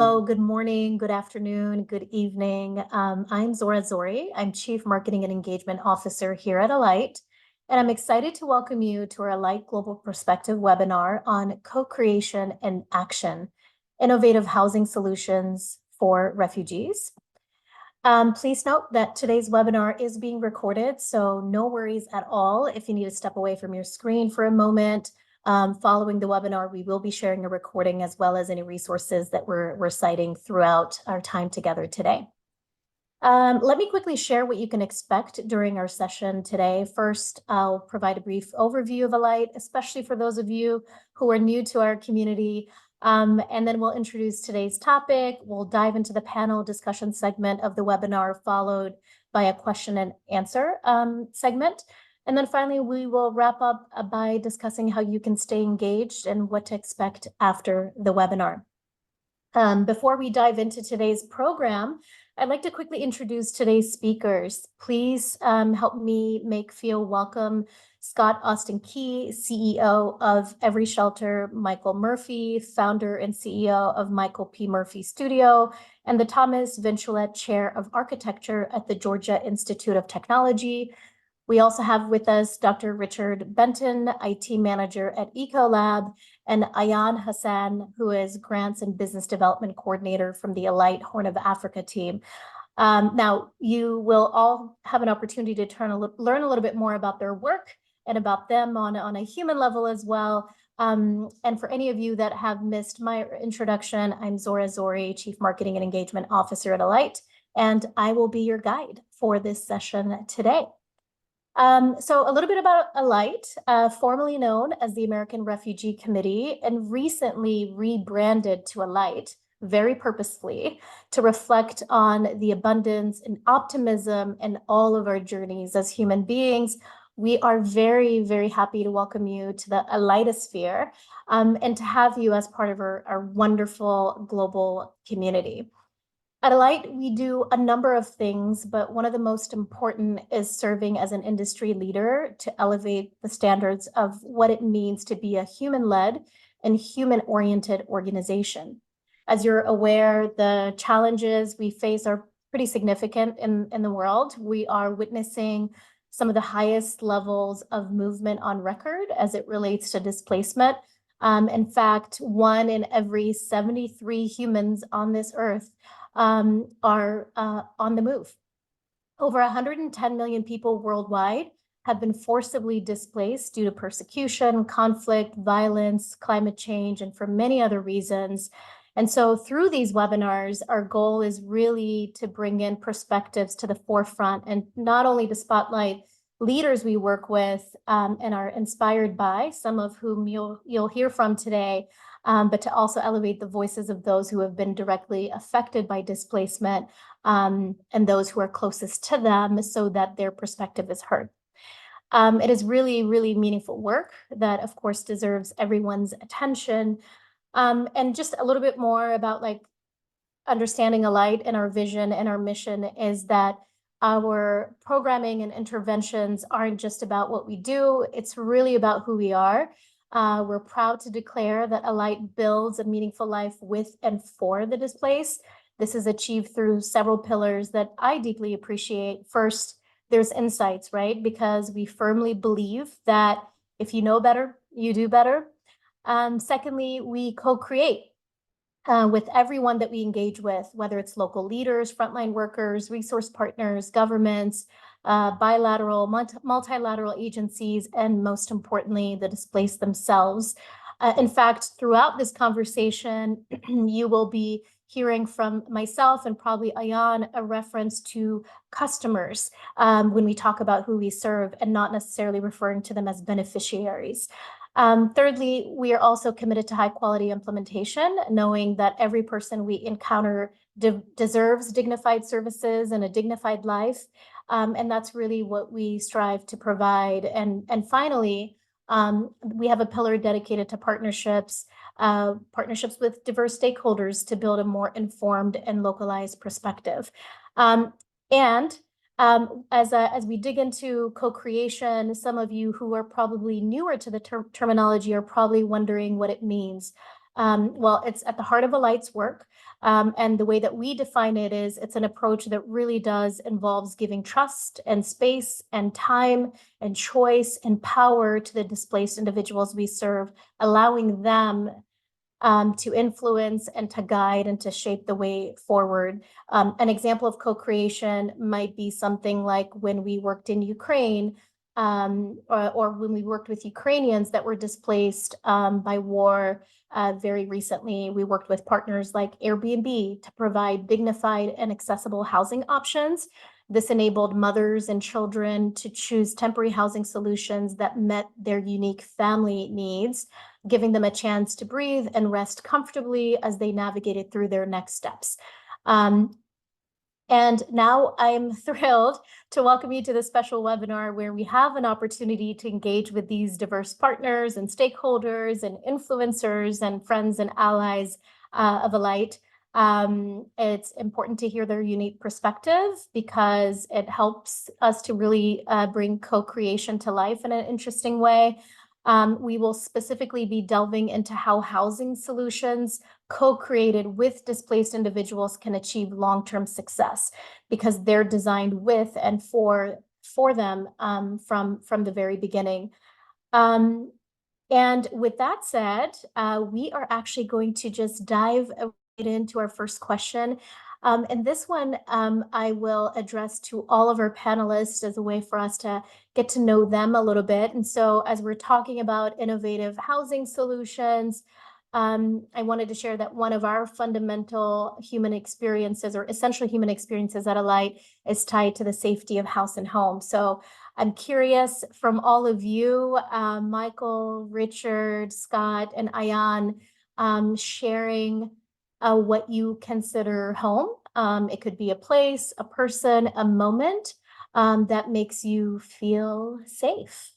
Hello, good morning, good afternoon, good evening. I'm Zora Zori. I'm Chief Marketing and Engagement Officer here at Alight, and I'm excited to welcome you to our Alight Global Perspective webinar on co-creation and action, innovative housing solutions for refugees. Please note that today's webinar is being recorded, so no worries at all if you need to step away from your screen for a moment. Following the webinar, we will be sharing a recording as well as any resources that we're citing throughout our time together today. Let me quickly share what you can expect during our session today. First, I'll provide a brief overview of Alight, especially for those of you who are new to our community. And then we'll introduce today's topic. We'll dive into the panel discussion segment of the webinar, followed by a question and answer segment. And then finally, we will wrap up by discussing how you can stay engaged and what to expect after the webinar. Before we dive into today's program, I'd like to quickly introduce today's speakers. Please help me feel welcome Scott Austin Key, CEO of Every Shelter, Michael Murphy, founder and CEO of Michael P. Murphy Studio, and the Thomas Vinchulet Chair of Architecture at the Georgia Institute of Technology. We also have with us Dr. Richard Benton, IT Manager at Ecolab, and Ayan Hassan, who is Grants and Business Development Coordinator from the Alight Horn of Africa team. Now, you will all have an opportunity to learn a little bit more about their work and about them on a human level as well. And for any of you that have missed my introduction, I'm Zora Zori, Chief Marketing and Engagement Officer at Alight, and I will be your guide for this session today. So a little bit about Alight, formerly known as the American Refugee Committee and recently rebranded to Alight, very purposefully, to reflect on the abundance and optimism in all of our journeys as human beings. We are very, very happy to welcome you to the Alightosphere and to have you as part of our wonderful global community. At Alight, we do a number of things, but one of the most important is serving as an industry leader to elevate the standards of what it means to be a human-led and human-oriented organization. As you're aware, the challenges we face are pretty significant in the world. We are witnessing some of the highest levels of movement on record as it relates to displacement. In fact, 1 in every 73 humans on this earth are on the move. Over 110 million people worldwide have been forcibly displaced due to persecution, conflict, violence, climate change, and for many other reasons. And so through these webinars, our goal is really to bring in perspectives to the forefront and not only to spotlight leaders we work with and are inspired by, some of whom you'll hear from today, but to also elevate the voices of those who have been directly affected by displacement and those who are closest to them so that their perspective is heard. It is really, really meaningful work that, of course, deserves everyone's attention. And just a little bit more about understanding Alight and our vision and our mission is that our programming and interventions aren't just about what we do, it's really about who we are. We're proud to declare that Alight builds a meaningful life with and for the displaced. This is achieved through several pillars that I deeply appreciate. First, there's insights, right? Because we firmly believe that if you know better, you do better. Secondly, we co-create with everyone that we engage with, whether it's local leaders, frontline workers, resource partners, governments, bilateral, multilateral agencies, and most importantly, the displaced themselves. In fact, throughout this conversation, you will be hearing from myself and probably Ayan a reference to customers when we talk about who we serve and not necessarily referring to them as beneficiaries. Thirdly, we are also committed to high quality implementation, knowing that every person we encounter deserves dignified services and a dignified life. And that's really what we strive to provide. And finally, we have a pillar dedicated to partnerships with diverse stakeholders to build a more informed and localized perspective. As we dig into co-creation, some of you who are probably newer to the terminology are probably wondering what it means. Well, it's at the heart of Alight's work. And the way that we define it is it's an approach that really does involves giving trust and space and time and choice and power to the displaced individuals we serve, allowing them to influence and to guide and to shape the way forward. An example of co-creation might be something like when we worked in Ukraine, or when we worked with Ukrainians that were displaced by war. Very recently, we worked with partners like Airbnb to provide dignified and accessible housing options. This enabled mothers and children to choose temporary housing solutions that met their unique family needs, giving them a chance to breathe and rest comfortably as they navigated through their next steps. And now I'm thrilled to welcome you to this special webinar where we have an opportunity to engage with these diverse partners and stakeholders and influencers and friends and allies of Alight. It's important to hear their unique perspective because it helps us to really bring co-creation to life in an interesting way. We will specifically be delving into how housing solutions co-created with displaced individuals can achieve long-term success because they're designed with and for them from the very beginning. And with that said, we are actually going to just dive right into our first question. And this one I will address to all of our panelists as a way for us to get to know them a little bit. And so as we're talking about innovative housing solutions, I wanted to share that one of our fundamental human experiences or essential human experiences at Alight is tied to the safety of house and home. So I'm curious from all of you, Michael, Richard, Scott, and Ayan, sharing what you consider home. It could be a place, a person, a moment that makes you feel safe.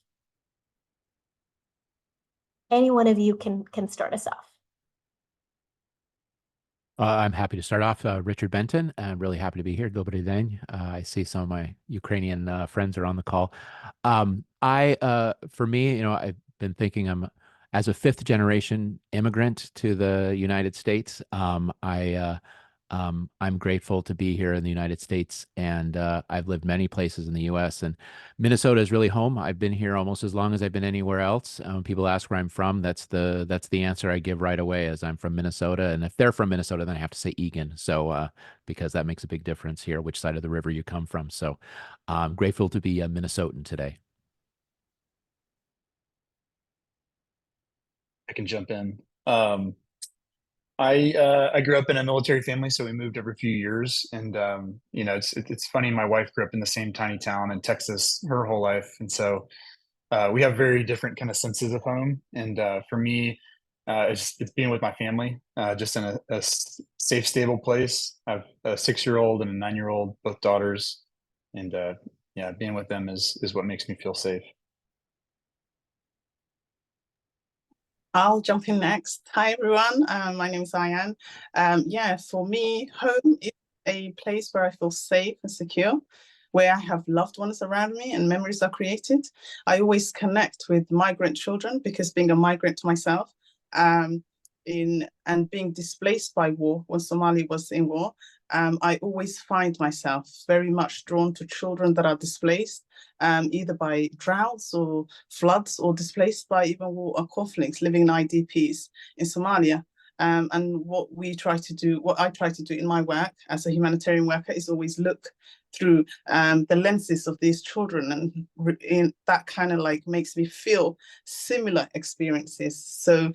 Any one of you can start us off. I'm happy to start off. Richard Benton. I'm really happy to be here. Dobry den. I see some of my Ukrainian friends are on the call. For me, I've been thinking as a fifth generation immigrant to the United States. I'm grateful to be here in the United States, and I've lived many places in the U.S. and Minnesota is really home. I've been here almost as long as I've been anywhere else. When people ask where I'm from, that's the answer I give right away, as I'm from Minnesota. And if they're from Minnesota, then I have to say Egan. So because that makes a big difference here, which side of the river you come from. So I'm grateful to be a Minnesotan today. I can jump in. I grew up in a military family, so we moved every few years, and it's funny. My wife grew up in the same tiny town in Texas her whole life, and so we have very different kind of senses of home. And for me, it's being with my family, just in a safe, stable place. I have a 6-year-old and a 9-year-old, both daughters, and yeah, being with them is what makes me feel safe. I'll jump in next. Hi, everyone. My name is Ayan. Yeah, for me, home is a place where I feel safe and secure, where I have loved ones around me and memories are created. I always connect with migrant children because being a migrant myself, and being displaced by war when Somali was in war, I always find myself very much drawn to children that are displaced, either by droughts or floods, or displaced by even war or conflicts, living in IDPs in Somalia. And what I try to do in my work as a humanitarian worker is always look through the lenses of these children, and that kind of like makes me feel similar experiences. So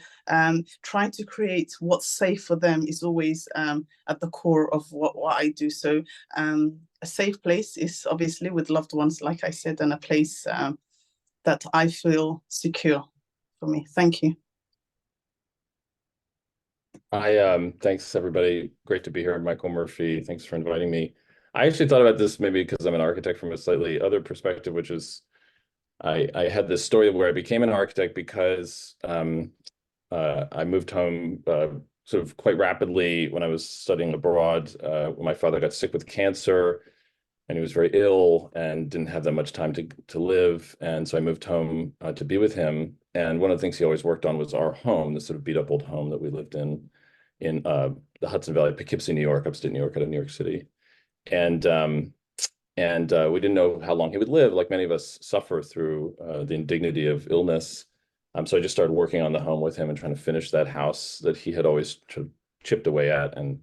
trying to create what's safe for them is always at the core of what I do. So a safe place is obviously with loved ones, like I said, and a place that I feel secure for me. Thank you. Thanks everybody. Great to be here. Michael Murphy. Thanks for inviting me. I actually thought about this maybe because I'm an architect from a slightly other perspective, which is I had this story where I became an architect because I moved home sort of quite rapidly when I was studying abroad. When my father got sick with cancer, and he was very ill and didn't have that much time to live, and so I moved home to be with him. And one of the things he always worked on was our home, this sort of beat up old home that we lived in the Hudson Valley, Poughkeepsie, New York, upstate New York, out of New York City. And we didn't know how long he would live. Like many of us suffer through the indignity of illness. So I just started working on the home with him and trying to finish that house that he had always chipped away at. And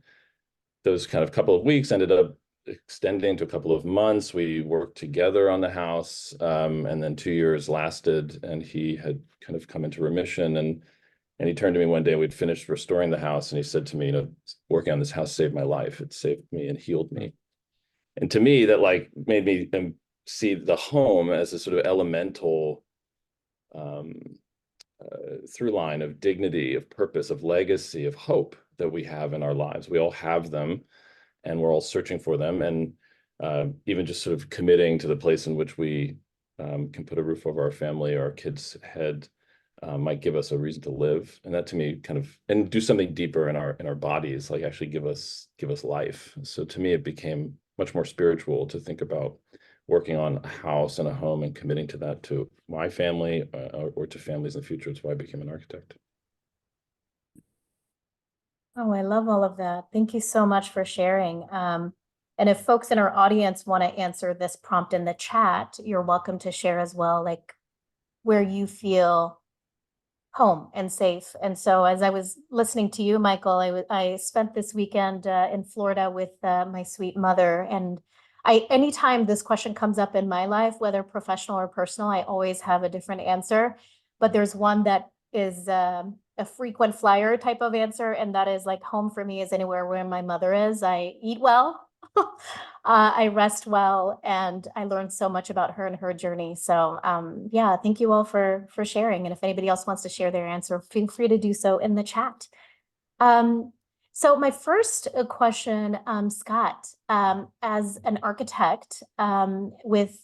those kind of couple of weeks ended up extending to a couple of months. We worked together on the house, and then 2 years lasted, and he had kind of come into remission. And he turned to me one day, we'd finished restoring the house, and he said to me, working on this house saved my life. It saved me and healed me. And to me, that like made me see the home as a sort of elemental through line of dignity, of purpose, of legacy, of hope that we have in our lives. We all have them, and we're all searching for them. And even just sort of committing to the place in which we can put a roof over our family or our kids' head might give us a reason to live. And that to me and do something deeper in our bodies, like actually give us life. So to me, it became much more spiritual to think about working on a house and a home and committing to that, to my family or to families in the future. It's why I became an architect. Oh, I love all of that. Thank you so much for sharing. And if folks in our audience want to answer this prompt in the chat, you're welcome to share as well, like where you feel home and safe. And so as I was listening to you, Michael, I spent this weekend in Florida with my sweet mother. And anytime this question comes up in my life, whether professional or personal, I always have a different answer. But there's one that is a frequent flyer type of answer. And that is like home for me is anywhere where my mother is. I eat well. I rest well, and I learned so much about her and her journey. So yeah, thank you all for sharing. And if anybody else wants to share their answer, feel free to do so in the chat. So my first question, Scott, as an architect with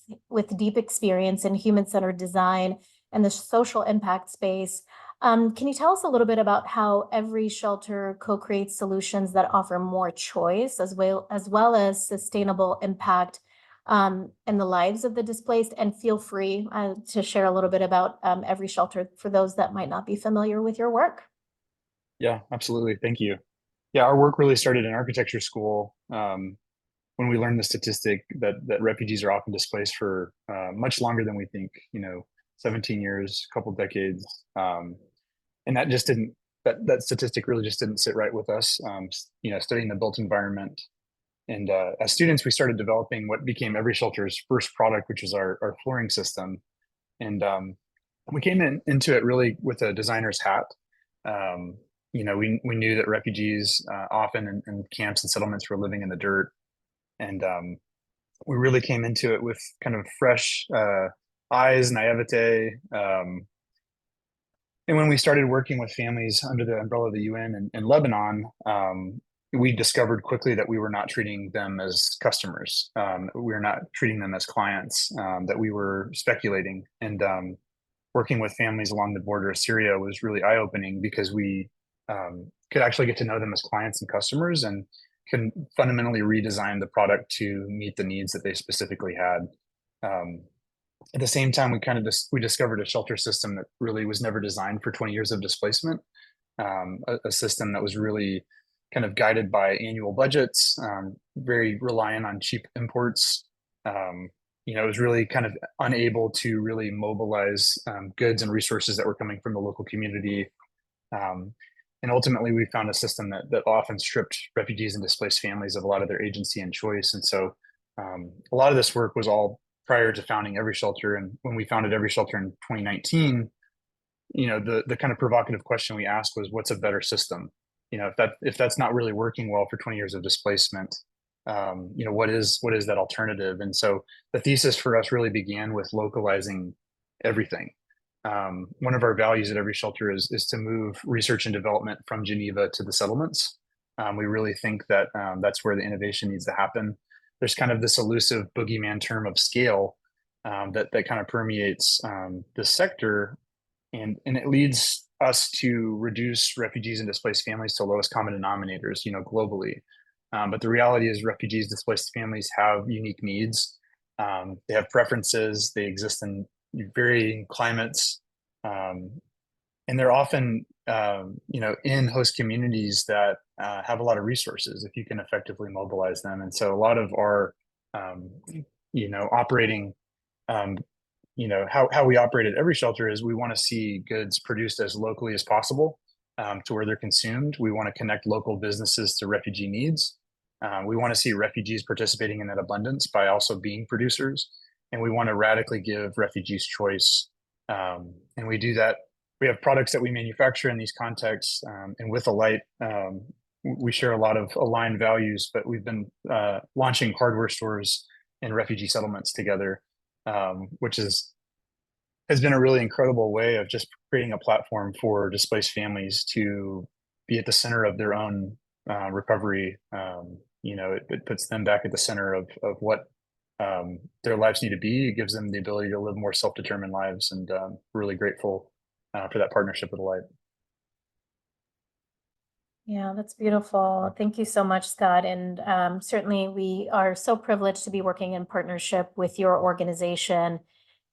deep experience in human-centered design and the social impact space, can you tell us a little bit about how every shelter co-creates solutions that offer more choice as well as sustainable impact in the lives of the displaced? And feel free to share a little bit about every shelter for those that might not be familiar with your work. Yeah, absolutely. Thank you. Yeah, our work really started in architecture school when we learned the statistic that refugees are often displaced for much longer than we think, 17 years, a couple decades. And that just didn't, that statistic really just didn't sit right with us, studying the built environment. And as students, we started developing what became Every Shelter's first product, which is our flooring system. And we came into it really with a designer's hat. We knew that refugees often in camps and settlements were living in the dirt. And we really came into it with kind of fresh eyes, naivete. And when we started working with families under the umbrella of the UN in Lebanon, we discovered quickly that we were not treating them as customers. We were not treating them as clients, that we were speculating. And working with families along the border of Syria was really eye-opening because we could actually get to know them as clients and customers and can fundamentally redesign the product to meet the needs that they specifically had. At the same time, we discovered a shelter system that really was never designed for 20 years of displacement, a system that was really kind of guided by annual budgets, very reliant on cheap imports. It was really kind of unable to really mobilize goods and resources that were coming from the local community. And ultimately, we found a system that often stripped refugees and displaced families of a lot of their agency and choice. And so a lot of this work was all prior to founding Every Shelter. And when we founded Every Shelter in 2019, the kind of provocative question we asked was, what's a better system? If that's not really working well for 20 years of displacement, what is that alternative? And so the thesis for us really began with localizing everything. One of our values at Every Shelter is to move research and development from Geneva to the settlements. We really think that that's where the innovation needs to happen. There's kind of this elusive boogeyman term of scale that kind of permeates this sector, and it leads us to reduce refugees and displaced families to lowest common denominators, globally. But the reality is refugees, displaced families have unique needs. They have preferences. They exist in varying climates. And they're often, in host communities that have a lot of resources if you can effectively mobilize them. And so a lot of our, operating, how we operate at every shelter is we want to see goods produced as locally as possible to where they're consumed. We want to connect local businesses to refugee needs. We want to see refugees participating in that abundance by also being producers. And we want to radically give refugees choice. And we do that. We have products that we manufacture in these contexts. And with Alight, we share a lot of aligned values, but we've been launching hardware stores in refugee settlements together, which has been a really incredible way of just creating a platform for displaced families to be at the center of their own recovery. It puts them back at the center of what their lives need to be. It gives them the ability to live more self-determined lives, and really grateful for that partnership with Alight. Yeah, that's beautiful. Thank you so much, Scott. And certainly we are so privileged to be working in partnership with your organization,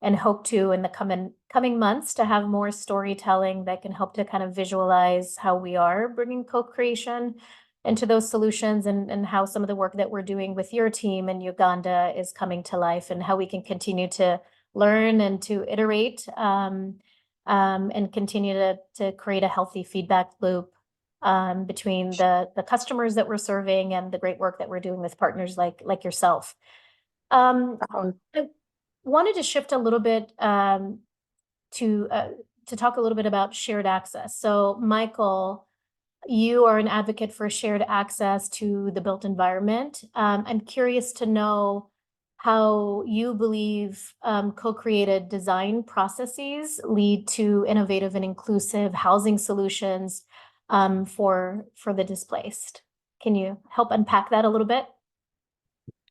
and hope to, in the coming months, to have more storytelling that can help to kind of visualize how we are bringing co-creation into those solutions, and how some of the work that we're doing with your team in Uganda is coming to life, and how we can continue to learn and to iterate, and continue to create a healthy feedback loop between the customers that we're serving and the great work that we're doing with partners like yourself. I wanted to shift a little bit to talk a little bit about shared access. So, Michael, you are an advocate for shared access to the built environment. I'm curious to know how you believe co-created design processes lead to innovative and inclusive housing solutions for the displaced. Can you help unpack that a little bit?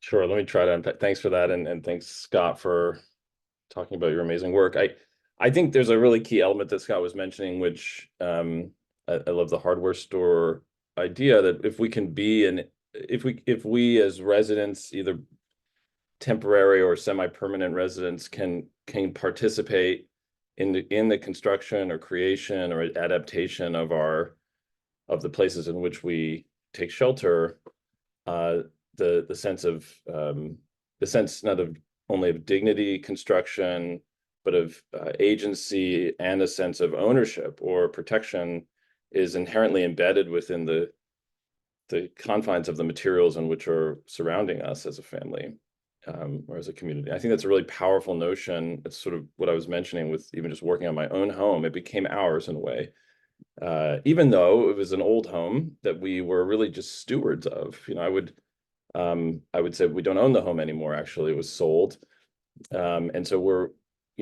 Sure. Let me try to unpack. Thanks for that. And thanks, Scott, for talking about your amazing work. I think there's a really key element that Scott was mentioning, which I love the hardware store idea, that if we can be, and if we as residents, either temporary or semi-permanent residents, can participate in the construction or creation or adaptation of the places in which we take shelter, the sense not of only of dignity construction, but of agency and a sense of ownership or protection is inherently embedded within the confines of the materials in which are surrounding us as a family, or as a community. I think that's a really powerful notion. It's sort of what I was mentioning with even just working on my own home. It became ours in a way. Even though it was an old home that we were really just stewards of. I would say we don't own the home anymore. Actually, it was sold. And so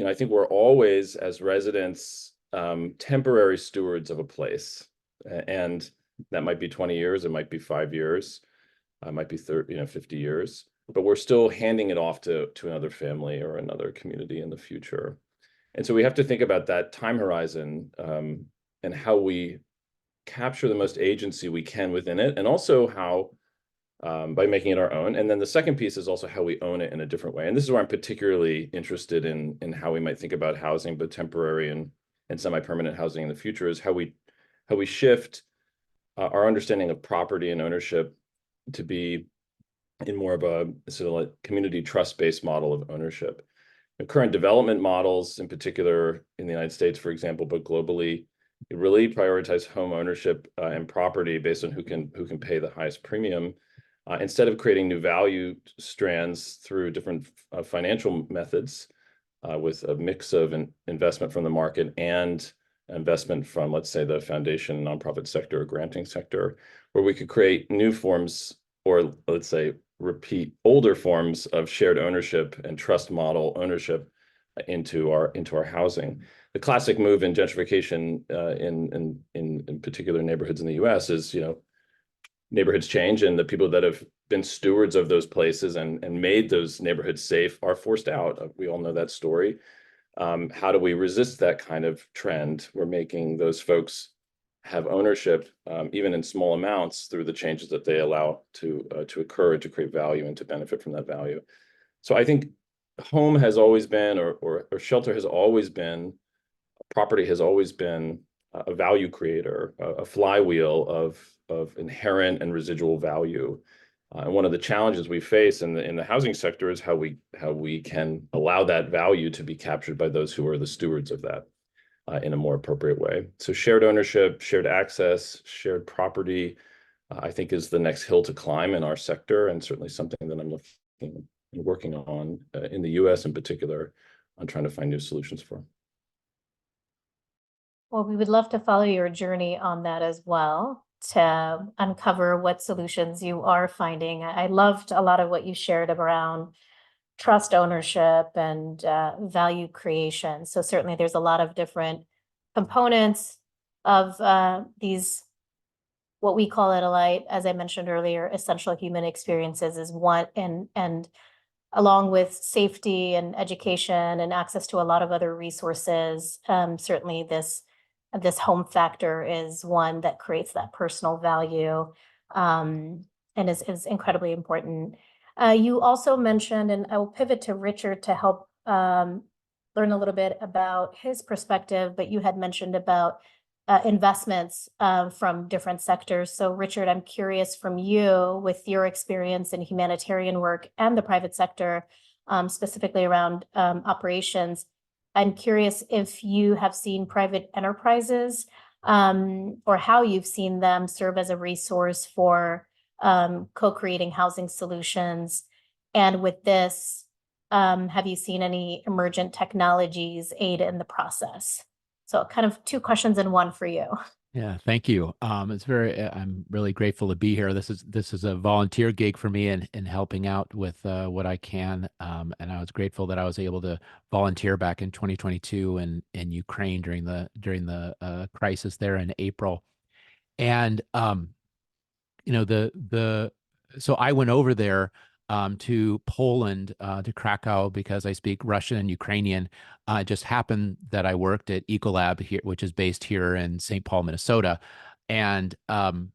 I think we're always, as residents, temporary stewards of a place. And that might be 20 years, it might be 5 years, it might be 30, 50 years, but we're still handing it off to another family or another community in the future. And so we have to think about that time horizon, and how we capture the most agency we can within it, and also how, by making it our own. And then the second piece is also how we own it in a different way. And this is where I'm particularly interested in how we might think about housing, but temporary and semi-permanent housing in the future, is how we shift our understanding of property and ownership to be in more of a sort of like community trust-based model of ownership. The current development models, in particular in the United States, for example, but globally, it really prioritize home ownership and property based on who can pay the highest premium, instead of creating new value strands through different financial methods, with a mix of investment from the market and investment from, let's say, the foundation, nonprofit sector, or granting sector, where we could create new forms, or let's say repeat older forms of shared ownership and trust model ownership into our housing. The classic move in gentrification in particular neighborhoods in the US is, neighborhoods change, and the people that have been stewards of those places and made those neighborhoods safe are forced out. We all know that story. How do we resist that kind of trend? We're making those folks have ownership, even in small amounts, through the changes that they allow to occur, to create value and to benefit from that value. So I think home has always been, or shelter has always been, property has always been a value creator, a flywheel of inherent and residual value. And one of the challenges we face in the housing sector is how we can allow that value to be captured by those who are the stewards of that in a more appropriate way. So shared ownership, shared access, shared property, I think is the next hill to climb in our sector, and certainly something that I'm looking and working on in the US in particular on trying to find new solutions for. Well, we would love to follow your journey on that as well, to uncover what solutions you are finding. I loved a lot of what you shared around trust ownership and value creation. So certainly there's a lot of different components of these, what we call at Alight, as I mentioned earlier, essential human experiences is one, and along with safety and education and access to a lot of other resources, certainly this home factor is one that creates that personal value, and is incredibly important. You also mentioned, and I will pivot to Richard to help learn a little bit about his perspective, but you had mentioned about investments from different sectors. So Richard, I'm curious from you, with your experience in humanitarian work and the private sector, specifically around operations, I'm curious if you have seen private enterprises or how you've seen them serve as a resource for co-creating housing solutions. And with this, have you seen any emergent technologies aid in the process? So kind of two questions in one for you. Yeah, thank you. I'm really grateful to be here. This is a volunteer gig for me in helping out with what I can. And I was grateful that I was able to volunteer back in 2022 in Ukraine during the crisis there in April. And so I went over there to Poland, to Krakow, because I speak Russian and Ukrainian. It just happened that I worked at Ecolab here, which is based here in St. Paul, Minnesota, and when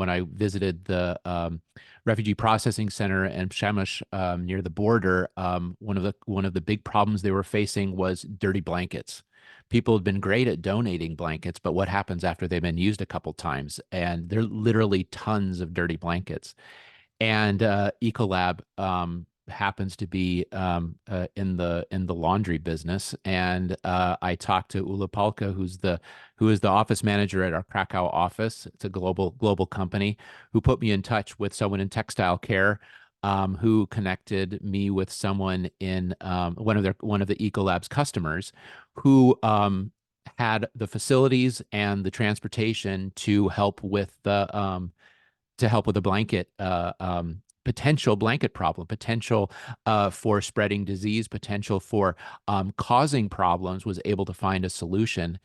I visited the refugee processing center in Przemyśl near the border, one of the big problems they were facing was dirty blankets. People have been great at donating blankets, but what happens after they've been used a couple times? And there are literally tons of dirty blankets. And Ecolab happens to be in the laundry business, and I talked to Ula Palka, who is the office manager at our Krakow office. It's a global company, who put me in touch with someone in textile care, who connected me with someone in one of the Ecolab's customers, who had the facilities and the transportation to help with the blanket potential blanket problem, potential for spreading disease, potential for causing problems, was able to find a solution.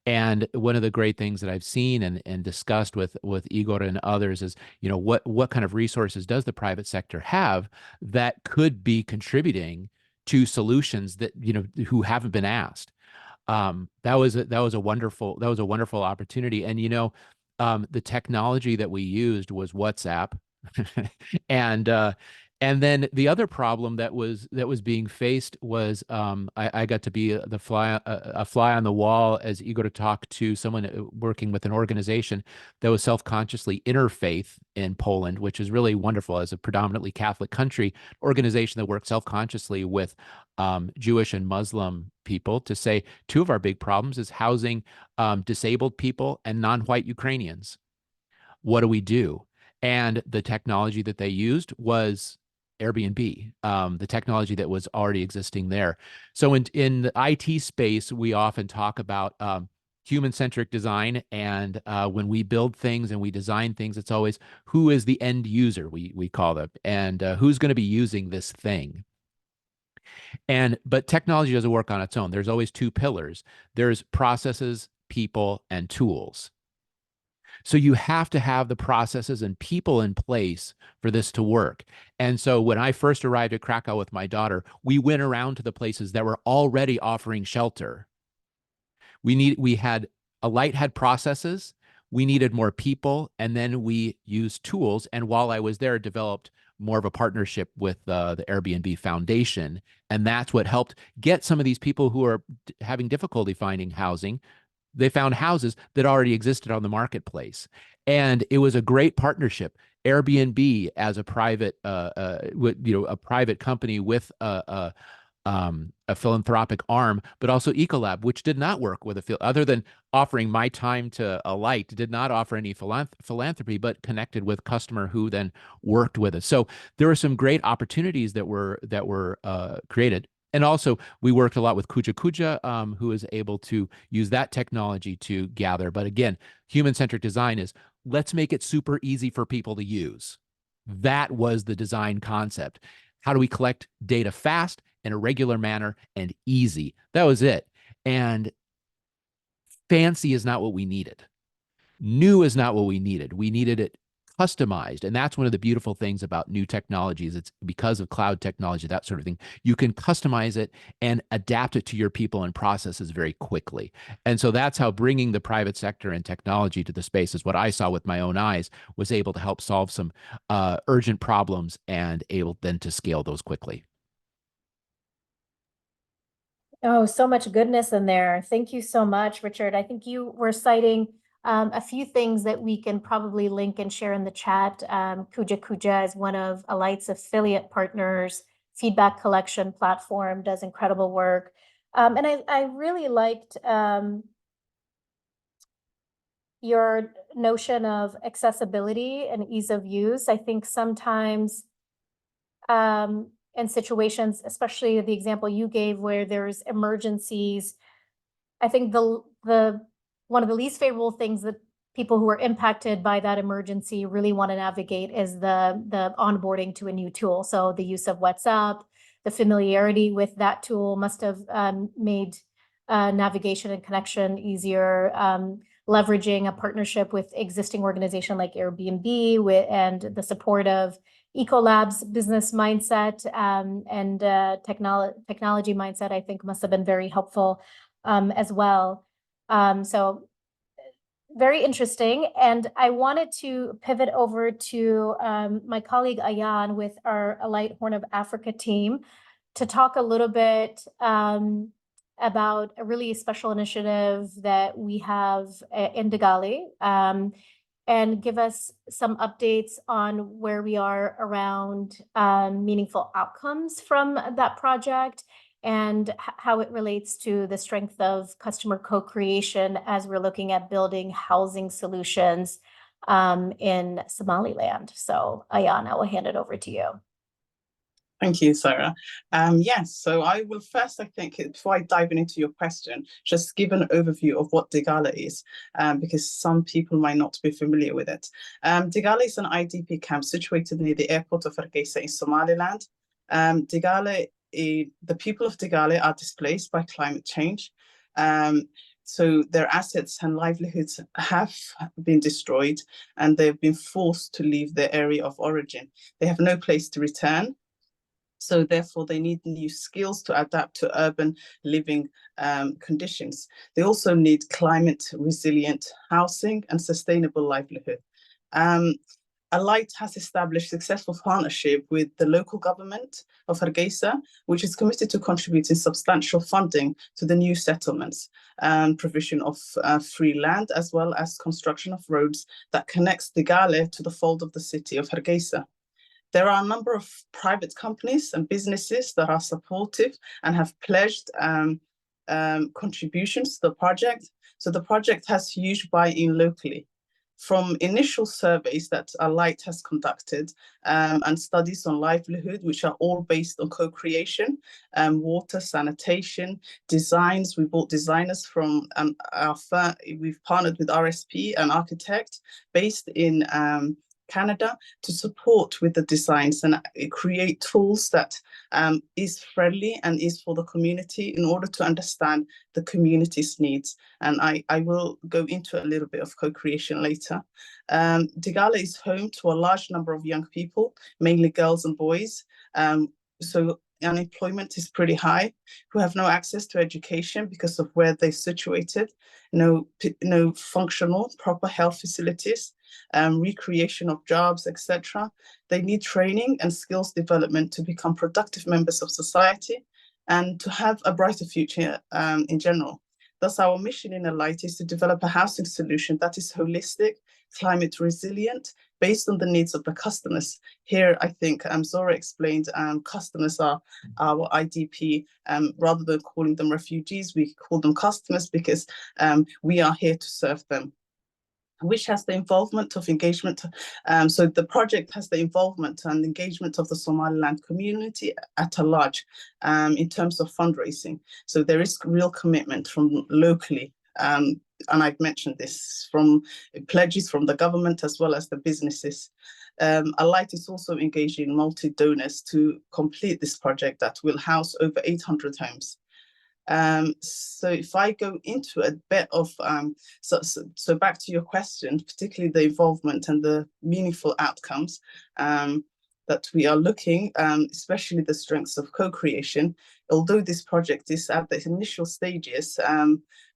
And one of the great things that I've seen and discussed with Igor and others is, what kind of resources does the private sector have that could be contributing to solutions that, who haven't been asked. That was a wonderful opportunity. And the technology that we used was WhatsApp, and then the other problem that was being faced was I got to be a fly on the wall as eager to talk to someone working with an organization that was self-consciously interfaith in Poland, which is really wonderful as a predominantly Catholic country, organization that works self-consciously with Jewish and Muslim people to say two of our big problems is housing disabled people and non-white Ukrainians. What do we do? And the technology that they used was Airbnb, the technology that was already existing there. So in the IT space, we often talk about human-centric design. And when we build things and we design things, it's always who is the end user, we call them, and who's going to be using this thing. But technology doesn't work on its own. There's always two pillars. There's processes, people, and tools. So you have to have the processes and people in place for this to work. And so when I first arrived at Krakow with my daughter, we went around to the places that were already offering shelter. Alight had processes, we needed more people, and then we used tools. And while I was there, developed more of a partnership with the Airbnb Foundation. And that's what helped get some of these people who are having difficulty finding housing. They found houses that already existed on the marketplace. And it was a great partnership. Airbnb as a private, a private company with a philanthropic arm, but also Ecolab, which did not work with other than offering my time to Alight, did not offer any philanthropy, but connected with customer who then worked with us. So there were some great opportunities that were created. And also, we worked a lot with Kuja Kuja, who is able to use that technology to gather. But again, human-centric design is let's make it super easy for people to use. That was the design concept. How do we collect data fast, in a regular manner, and easy? That was it. And fancy is not what we needed. New is not what we needed. We needed it customized. And that's one of the beautiful things about new technologies. It's because of cloud technology, that sort of thing. You can customize it and adapt it to your people and processes very quickly. And so that's how bringing the private sector and technology to the space is what I saw with my own eyes, was able to help solve some urgent problems and able then to scale those quickly. Oh, so much goodness in there. Thank you so much, Richard. I think you were citing a few things that we can probably link and share in the chat. Kuja Kuja is one of Alight's affiliate partners. Feedback collection platform does incredible work. And I really liked your notion of accessibility and ease of use. I think sometimes in situations, especially the example you gave where there's emergencies, I think the one of the least favorable things that people who are impacted by that emergency really want to navigate is the onboarding to a new tool. So the use of WhatsApp, the familiarity with that tool must have made navigation and connection easier. Leveraging a partnership with existing organization like Airbnb and the support of Ecolab's business mindset and technology mindset, I think must have been very helpful as well. So very interesting. And I wanted to pivot over to my colleague Ayan with our Alight Horn of Africa team to talk a little bit about a really special initiative that we have in Digali, and give us some updates on where we are around meaningful outcomes from that project and how it relates to the strength of customer co-creation as we're looking at building housing solutions in Somaliland. So Ayan, I will hand it over to you. Thank you, Sarah. Yes, so I will first, I think, before I dive into your question, just give an overview of what Digala is, because some people might not be familiar with it. Digala is an IDP camp situated near the airport of Hargeisa in Somaliland. The people of Digala are displaced by climate change. So their assets and livelihoods have been destroyed, and they've been forced to leave their area of origin. They have no place to return. So therefore, they need new skills to adapt to urban living conditions. They also need climate resilient housing and sustainable livelihood. Alight has established successful partnership with the local government of Hargeisa, which is committed to contributing substantial funding to the new settlements, provision of free land, as well as construction of roads that connects Digale to the fold of the city of Hargeisa. There are a number of private companies and businesses that are supportive and have pledged contributions to the project. So the project has huge buy-in locally. From initial surveys that Alight has conducted and studies on livelihood, which are all based on co-creation, water, sanitation, designs. We brought designers from our firm. We've partnered with RSP, an architect based in Canada, to support with the designs and create tools that is friendly and is for the community in order to understand the community's needs. And I will go into a little bit of co-creation later. Digala is home to a large number of young people, mainly girls and boys. So unemployment is pretty high, who have no access to education because of where they're situated, no functional, proper health facilities, recreation of jobs, etc. They need training and skills development to become productive members of society and to have a brighter future in general. Thus, our mission in Alight is to develop a housing solution that is holistic, climate resilient, based on the needs of the customers. Here, I think Zora explained customers are our IDP. Rather than calling them refugees, we call them customers because we are here to serve them, which has the involvement of engagement. So the project has the involvement and engagement of the Somaliland community at a large in terms of fundraising. So there is real commitment from locally, and I've mentioned this, from pledges from the government as well as the businesses. Alight is also engaging multi-donors to complete this project that will house over 800 homes. So if I go into a bit of, so back to your question, particularly the involvement and the meaningful outcomes that we are looking, especially the strengths of co-creation, although this project is at the initial stages,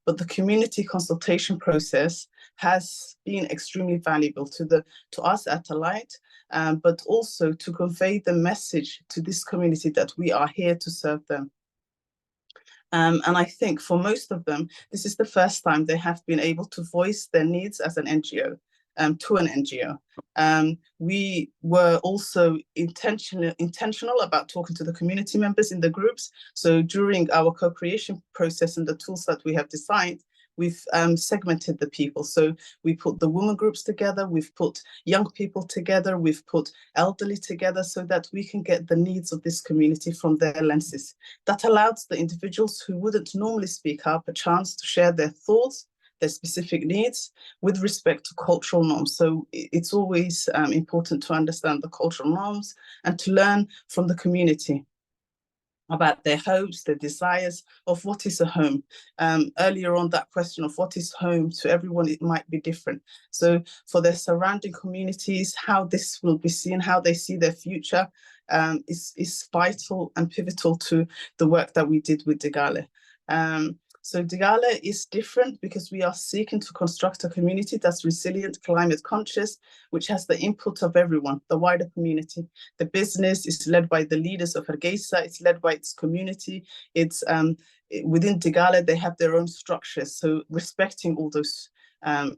but the community consultation process has been extremely valuable to us at Alight, but also to convey the message to this community that we are here to serve them. And I think for most of them, this is the first time they have been able to voice their needs as an NGO, to an NGO. We were also intentional about talking to the community members in the groups. So during our co-creation process and the tools that we have designed, we've segmented the people. So we put the women groups together, we've put young people together, we've put elderly together so that we can get the needs of this community from their lenses. That allows the individuals who wouldn't normally speak up a chance to share their thoughts, their specific needs with respect to cultural norms. So it's always important to understand the cultural norms and to learn from the community about their hopes, their desires of what is a home. Earlier on, that question of what is home, to everyone it might be different. So for their surrounding communities, how this will be seen, how they see their future is vital and pivotal to the work that we did with Digale. So Digale is different because we are seeking to construct a community that's resilient, climate conscious, which has the input of everyone, the wider community. The business is led by the leaders of Hargeisa, it's led by its community. It's within Digale, they have their own structures, so respecting all those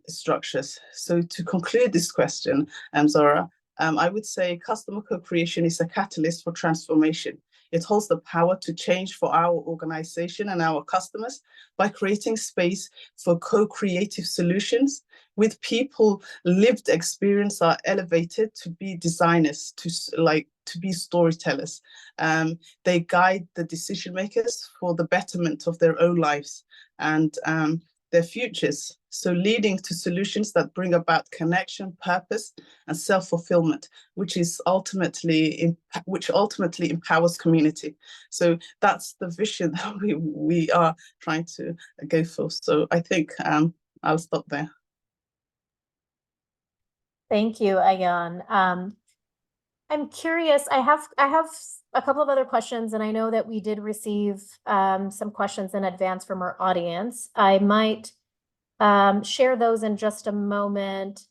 structures. So to conclude this question, Zora, I would say customer co-creation is a catalyst for transformation. It holds the power to change for our organization and our customers by creating space for co-creative solutions with people. Lived experience are elevated to be designers, to be storytellers. They guide the decision makers for the betterment of their own lives and their futures. So leading to solutions that bring about connection, purpose, and self-fulfillment, which ultimately empowers community. So that's the vision that we are trying to go for. So I think I'll stop there. Thank you, Ayan. I'm curious, I have a couple of other questions, and I know that we did receive some questions in advance from our audience. I might share those in just a moment.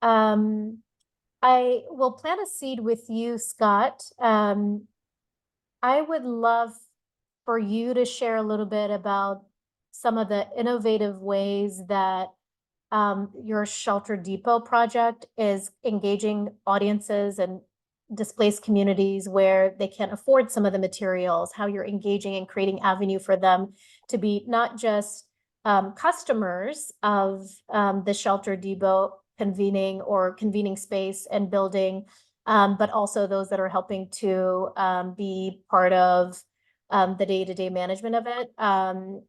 I will plant a seed with you, Scott. I would love for you to share a little bit about some of the innovative ways that your Shelter Depot project is engaging audiences and displaced communities where they can't afford some of the materials, how you're engaging and creating avenue for them to be not just customers of the Shelter Depot convening space and building, but also those that are helping to be part of the day-to-day management of it,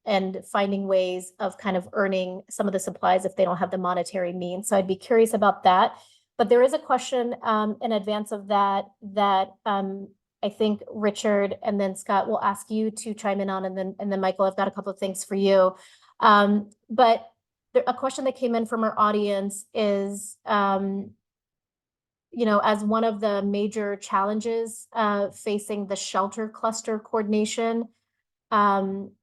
and finding ways of kind of earning some of the supplies if they don't have the monetary means. So I'd be curious about that. But there is a question in advance of that I think Richard and then Scott will ask you to chime in on, and then Michael, I've got a couple of things for you. But a question that came in from our audience is, as one of the major challenges facing the shelter cluster coordination,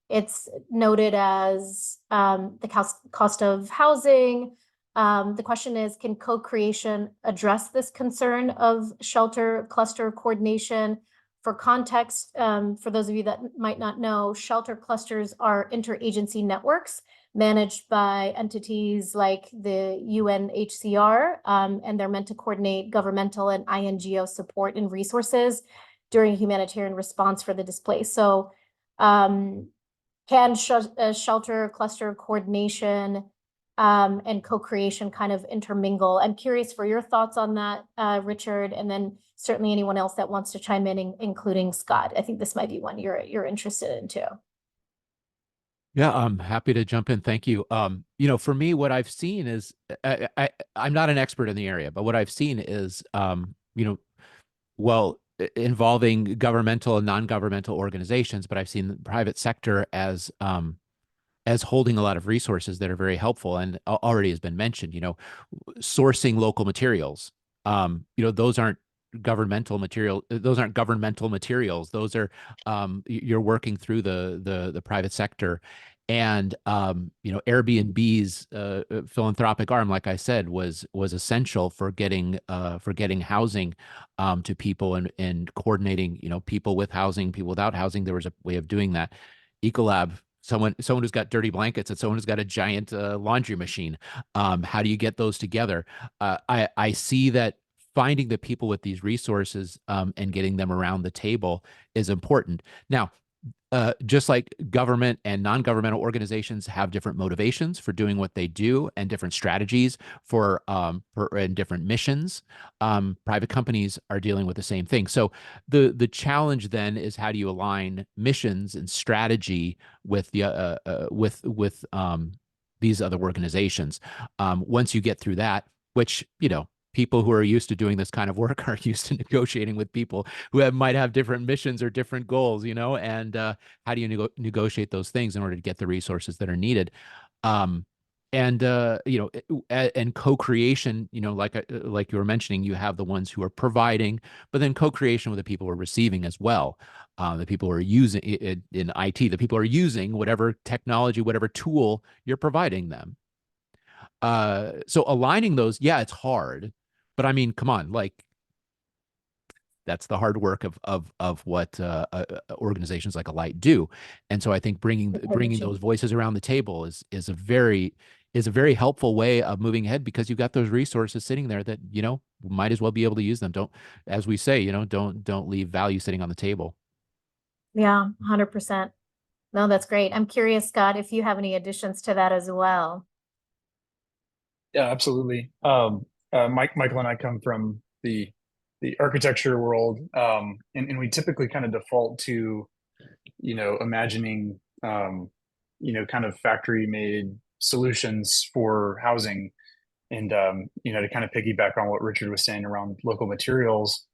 it's noted as the cost of housing. The question is, can co-creation address this concern of shelter cluster coordination? For context, for those of you that might not know, shelter clusters are interagency networks managed by entities like the UNHCR, and they're meant to coordinate governmental and INGO support and resources during humanitarian response for the displaced. So can shelter cluster coordination and co-creation kind of intermingle? I'm curious for your thoughts on that, Richard, and then certainly anyone else that wants to chime in, including Scott. I think this might be one you're interested in too. Yeah, I'm happy to jump in. Thank you. For me, what I've seen is I'm not an expert in the area, but what I've seen is, involving governmental and non-governmental organizations, but I've seen the private sector as holding a lot of resources that are very helpful, and already has been mentioned, sourcing local materials. Those aren't governmental material. Those aren't governmental materials. Those are you're working through the private sector, and Airbnb's philanthropic arm, like I said, was essential for getting housing to people, and coordinating people with housing, people without housing. There was a way of doing that. Ecolab. Someone who's got dirty blankets and someone who's got a giant laundry machine. How do you get those together? I see that finding the people with these resources and getting them around the table is important. Now, just like government and non-governmental organizations have different motivations for doing what they do and different strategies for and different missions, private companies are dealing with the same thing. So the challenge then is, how do you align missions and strategy with the with these other organizations? Once you get through that, which people who are used to doing this kind of work are used to negotiating with people who might have different missions or different goals, and how do you negotiate those things in order to get the resources that are needed? And co-creation, like you were mentioning, you have the ones who are providing, but then co-creation with the people who are receiving as well. The people who are using in IT, the people who are using whatever technology, whatever tool you're providing them. So aligning those, yeah, it's hard, but I mean, come on, like, that's the hard work of what organizations like Alight do. And so I think bringing those voices around the table is a very helpful way of moving ahead, because you've got those resources sitting there that might as well be able to use them. Don't, as we say, don't leave value sitting on the table. Yeah, 100%. No, that's great. I'm curious, Scott, if you have any additions to that as well. Yeah, absolutely. Michael and I come from the architecture world, and we typically kind of default to, imagining, kind of factory made solutions for housing. And, to kind of piggyback on what Richard was saying around local materials,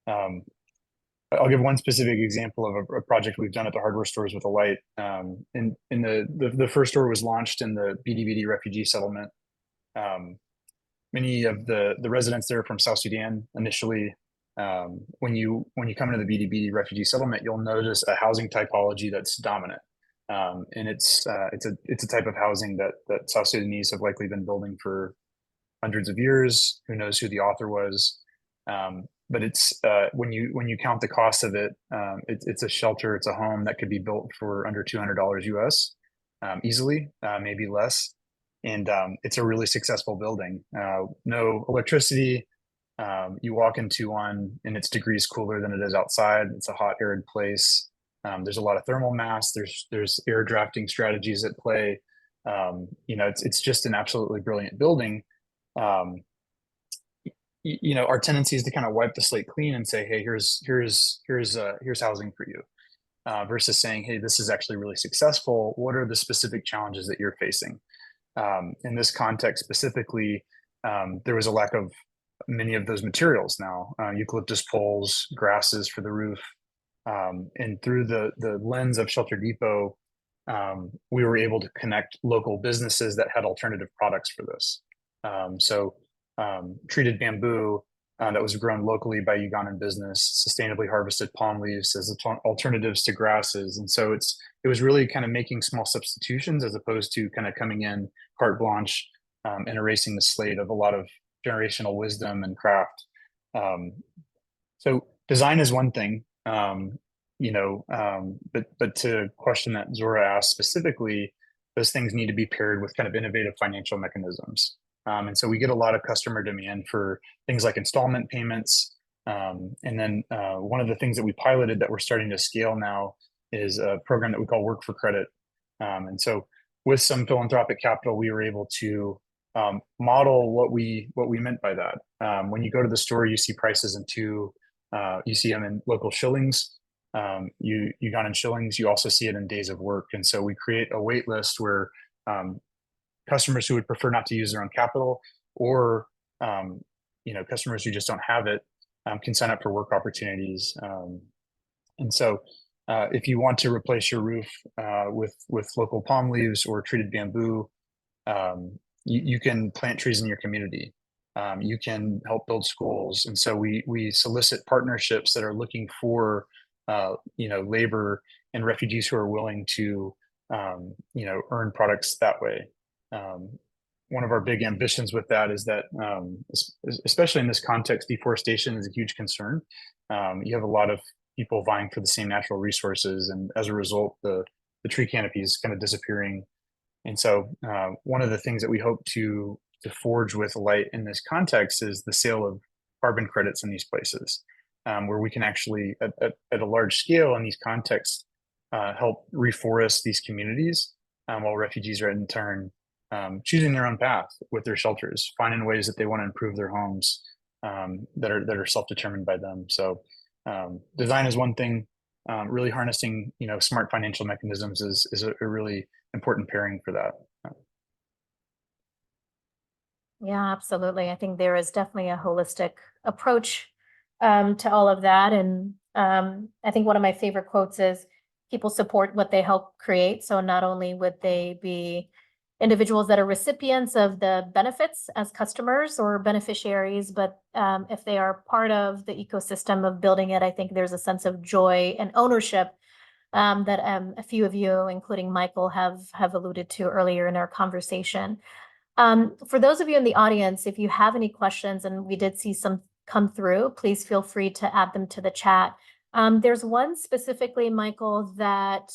I'll give one specific example of a project we've done at the hardware stores with Alight. In the first store was launched in the BDBD refugee settlement. Many of the residents there are from South Sudan initially. When you come into the BDBD refugee settlement, you'll notice a housing typology that's dominant, and it's a type of housing that South Sudanese have likely been building for hundreds of years. Who knows who the author was? But it's when you count the cost of it, it's a shelter, it's a home that could be built for under $200 US, easily, maybe less. And it's a really successful building. No electricity. You walk into one and it's degrees cooler than it is outside. It's a hot, arid place. There's a lot of thermal mass. There's air drafting strategies at play. It's just an absolutely brilliant building. Our tendency is to kind of wipe the slate clean and say, hey, here's housing for you, versus saying, hey, this is actually really successful. What are the specific challenges that you're facing? In this context specifically, there was a lack of many of those materials now, eucalyptus poles, grasses for the roof. And through the lens of Shelter Depot, we were able to connect local businesses that had alternative products for this. So treated bamboo, that was grown locally by Ugandan business, sustainably harvested palm leaves as alternatives to grasses. And so it was really kind of making small substitutions as opposed to kind of coming in carte blanche and erasing the slate of a lot of generational wisdom and craft. So design is one thing, but to question that Zora asked specifically, those things need to be paired with kind of innovative financial mechanisms. And so we get a lot of customer demand for things like installment payments. And then one of the things that we piloted that we're starting to scale now is a program that we call Work for Credit. And so with some philanthropic capital, we were able to model what we meant by that. When you go to the store, you see prices you see them in local shillings, Ugandan shillings. You also see it in days of work. And so we create a wait list where customers who would prefer not to use their own capital, or customers who just don't have it, can sign up for work opportunities. And so if you want to replace your roof with local palm leaves or treated bamboo, you can plant trees in your community. You can help build schools. And so we solicit partnerships that are looking for labor and refugees who are willing to earn products that way. One of our big ambitions with that is that, especially in this context, deforestation is a huge concern. You have a lot of people vying for the same natural resources, and as a result, the tree canopy is kind of disappearing. And so one of the things that we hope to forge with Alight in this context is the sale of carbon credits in these places, where we can actually, at a large scale in these contexts, help reforest these communities, while refugees are in turn choosing their own path with their shelters, finding ways that they want to improve their homes that are self-determined by them. So design is one thing. Really harnessing smart financial mechanisms is a really important pairing for that. Yeah, absolutely. I think there is definitely a holistic approach to all of that. And I think one of my favorite quotes is, people support what they help create. So not only would they be individuals that are recipients of the benefits as customers or beneficiaries, but if they are part of the ecosystem of building it, I think there's a sense of joy and ownership that a few of you, including Michael, have alluded to earlier in our conversation. For those of you in the audience, if you have any questions, and we did see some come through, please feel free to add them to the chat. There's one specifically, Michael, that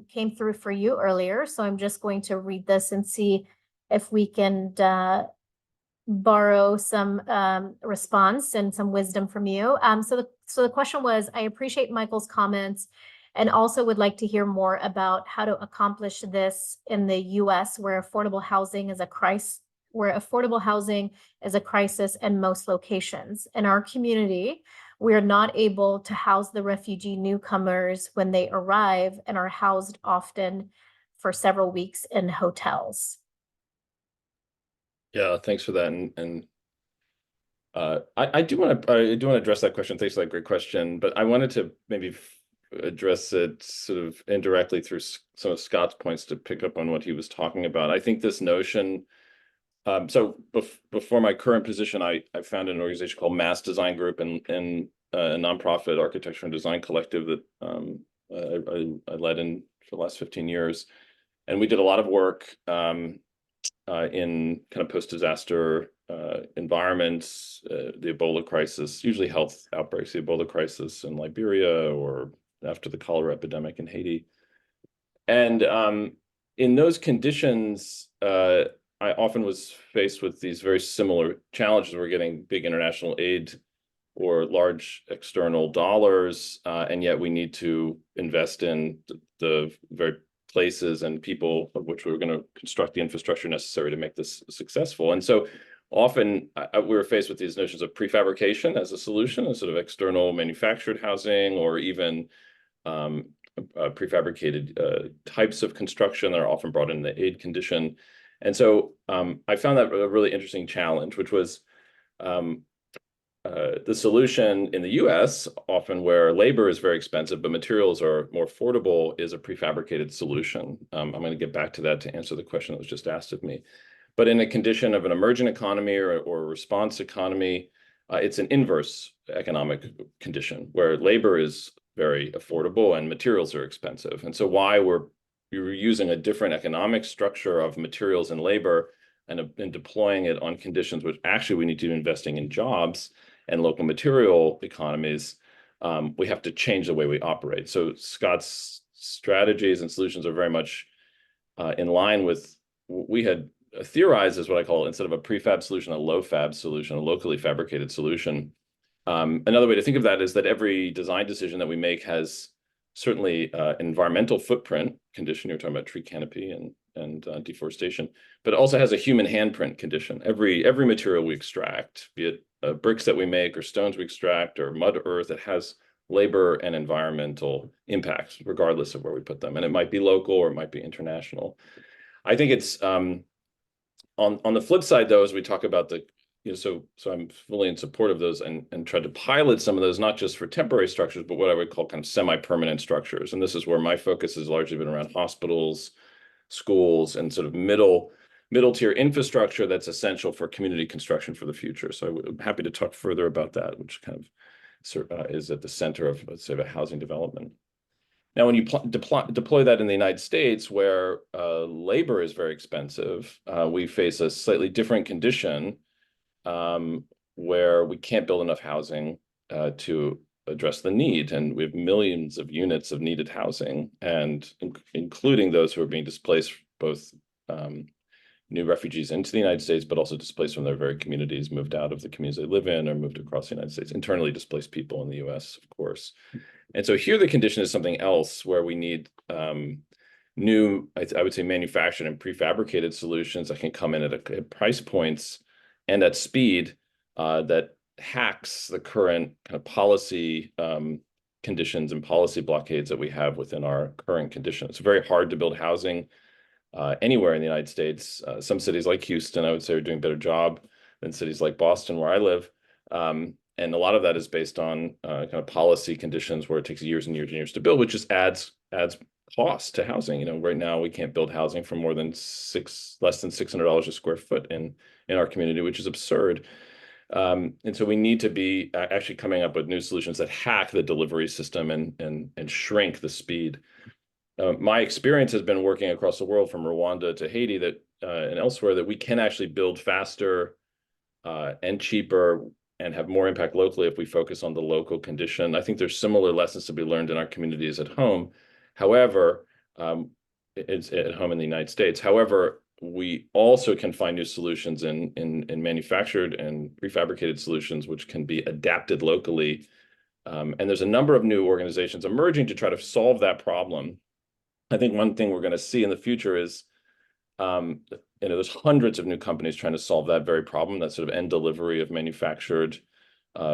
came through for you earlier. So I'm just going to read this and see if we can borrow some response and some wisdom from you. So the question was, I appreciate Michael's comments and also would like to hear more about how to accomplish this in the US, where affordable housing is a crisis, in most locations. In our community, we are not able to house the refugee newcomers when they arrive and are housed often for several weeks in hotels. Yeah, thanks for that. And I do want to address that question. Thanks for that great question. But I wanted to maybe address it sort of indirectly through some of Scott's points to pick up on what he was talking about. I think this notion. So before my current position, I founded an organization called Mass Design Group and a nonprofit architecture and design collective that I led in for the last 15 years. And we did a lot of work in kind of post-disaster environments, the Ebola crisis, usually health outbreaks, the Ebola crisis in Liberia or after the cholera epidemic in Haiti. And in those conditions, I often was faced with these very similar challenges. We're getting big international aid or large external dollars, and yet we need to invest in the very places and people of which we were going to construct the infrastructure necessary to make this successful. And so often we were faced with these notions of prefabrication as a solution, and sort of external manufactured housing, or even prefabricated types of construction that are often brought in the aid condition. And so I found that a really interesting challenge, which was the solution in the US, often where labor is very expensive, but materials are more affordable, is a prefabricated solution. I'm going to get back to that to answer the question that was just asked of me. But in a condition of an emergent economy or a response economy, It's an inverse economic condition where labor is very affordable and materials are expensive. And so why we're using a different economic structure of materials and labor and deploying it on conditions which actually we need to be investing in jobs and local material economies, we have to change the way we operate. So Scott's strategies and solutions are very much in line with what we had theorized is what I call, instead of a prefab solution, a low fab solution, a locally fabricated solution. Another way to think of that is that every design decision that we make has certainly environmental footprint condition. You're talking about tree canopy and deforestation, but it also has a human handprint condition. Every material we extract, be it bricks that we make or stones we extract or mud earth, it has labor and environmental impacts regardless of where we put them. And it might be local or it might be international. I think it's on the flip side, though, as we talk about the, so I'm fully in support of those and try to pilot some of those, not just for temporary structures, but what I would call kind of semi-permanent structures. And this is where my focus has largely been around hospitals, schools, and sort of middle tier infrastructure that's essential for community construction for the future. So I'm happy to talk further about that, which kind of is at the center of, let's say, a housing development. Now, when you deploy that in the United States, where labor is very expensive, we face a slightly different condition where we can't build enough housing to address the need. And we have millions of units of needed housing, and including those who are being displaced, both new refugees into the United States, but also displaced from their very communities, moved out of the communities they live in or moved across the United States, internally displaced people in the US, of course. And so here the condition is something else where we need new, I would say, manufactured and prefabricated solutions that can come in at price points and at speed that hacks the current kind of policy conditions and policy blockades that we have within our current conditions. It's very hard to build housing anywhere in the United States. Some cities like Houston, I would say, are doing a better job than cities like Boston, where I live. And a lot of that is based on kind of policy conditions where it takes years and years and years to build, which just adds cost to housing. Right now we can't build housing for less than $600 a square foot in our community, which is absurd. And so we need to be actually coming up with new solutions that hack the delivery system and shrink the speed. My experience has been working across the world, from Rwanda to Haiti, that and elsewhere, that we can actually build faster and cheaper and have more impact locally if we focus on the local condition. I think there's similar lessons to be learned in our communities at home. However, it's at home in the United States. However, we also can find new solutions in manufactured and prefabricated solutions, which can be adapted locally. And there's a number of new organizations emerging to try to solve that problem. I think one thing we're going to see in the future is, there's hundreds of new companies trying to solve that very problem, that sort of end delivery of manufactured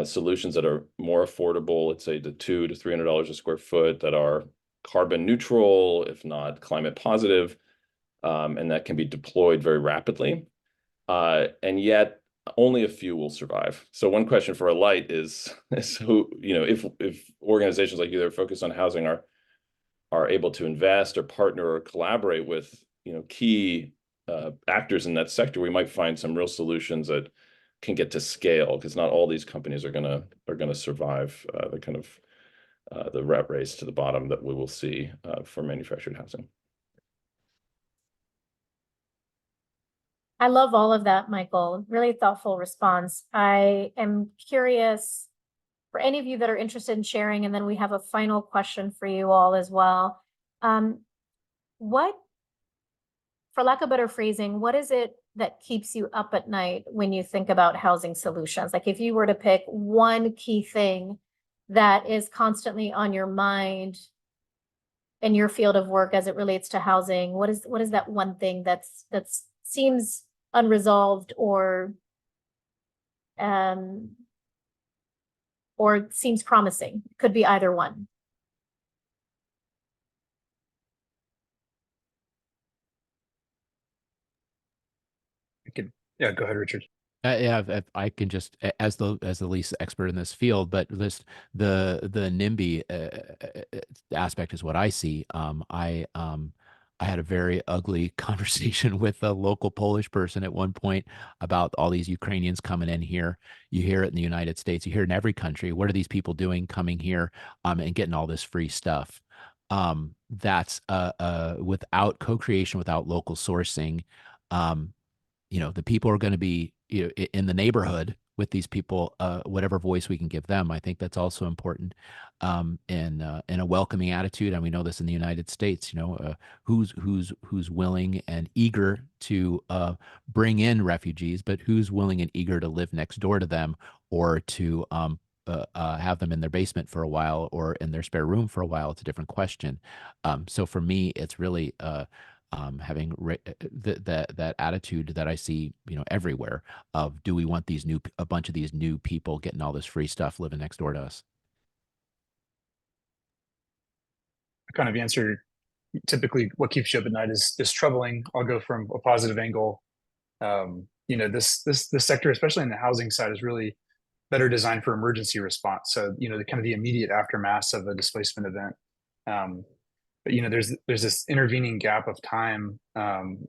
solutions that are more affordable, let's say to $200 to $300 a square foot, that are carbon neutral, if not climate positive, and that can be deployed very rapidly. And yet only a few will survive. So one question for Alight is who, if organizations like you that are focused on housing are able to invest or partner or collaborate with key actors in that sector, we might find some real solutions that can get to scale, because not all these companies are gonna survive the kind of the rat race to the bottom that we will see for manufactured housing. I love all of that, Michael. Really thoughtful response. I am curious, for any of you that are interested in sharing, and then we have a final question for you all as well. What, for lack of better phrasing, what is it that keeps you up at night when you think about housing solutions? Like, if you were to pick one key thing that is constantly on your mind in your field of work as it relates to housing, what is that one thing that's seems unresolved or seems promising? Could be either one. Yeah, go ahead, Richard. Yeah, I can just, as the least expert in this field, but just the NIMBY aspect is what I see. I had a very ugly conversation with a local Polish person at one point about all these Ukrainians coming in here. You hear it in the United States, you hear it in every country. What are these people doing coming here and getting all this free stuff? That's without co-creation, without local sourcing. Um, the people are going to be in the neighborhood with these people, whatever voice we can give them. I think that's also important, in a welcoming attitude. And we know this in the United States, who's willing and eager to bring in refugees, but who's willing and eager to live next door to them, or to have them in their basement for a while or in their spare room for a while. It's a different question. So for me, it's really having that attitude that I see, everywhere, of, do we want a bunch of these new people getting all this free stuff living next door to us? Kind of answer, typically what keeps you up at night is troubling. I'll go from a positive angle. This sector, especially in the housing side, is really better designed for emergency response. So, the kind of the immediate aftermath of a displacement event. But there's this intervening gap of time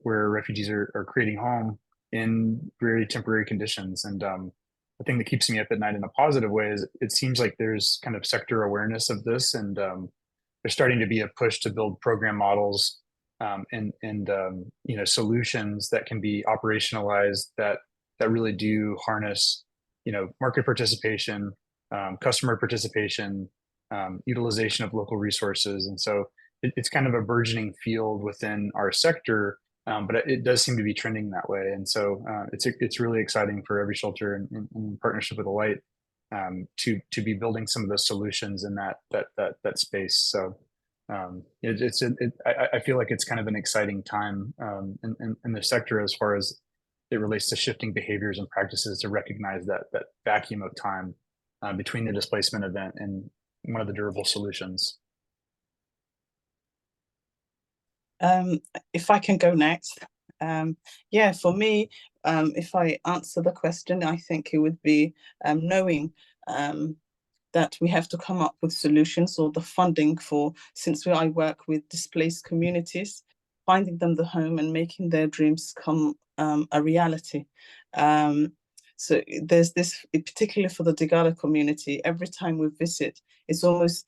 where refugees are creating home in very temporary conditions. And the thing that keeps me up at night in a positive way is it seems like there's kind of sector awareness of this, and there's starting to be a push to build program models and solutions that can be operationalized that really do harness market participation, customer participation, utilization of local resources. And so it's kind of a burgeoning field within our sector, but it does seem to be trending that way. And so it's really exciting for every shelter in partnership with Alight to be building some of those solutions in that space. So I feel like it's kind of an exciting time in the sector as far as it relates to shifting behaviors and practices to recognize that vacuum of time between the displacement event and one of the durable solutions. If I can go next, yeah, for me, if I answer the question, I think it would be knowing that we have to come up with solutions, or the funding for, since I work with displaced communities, finding them the home and making their dreams come a reality. So there's this, particularly for the Digala community, every time we visit, it's almost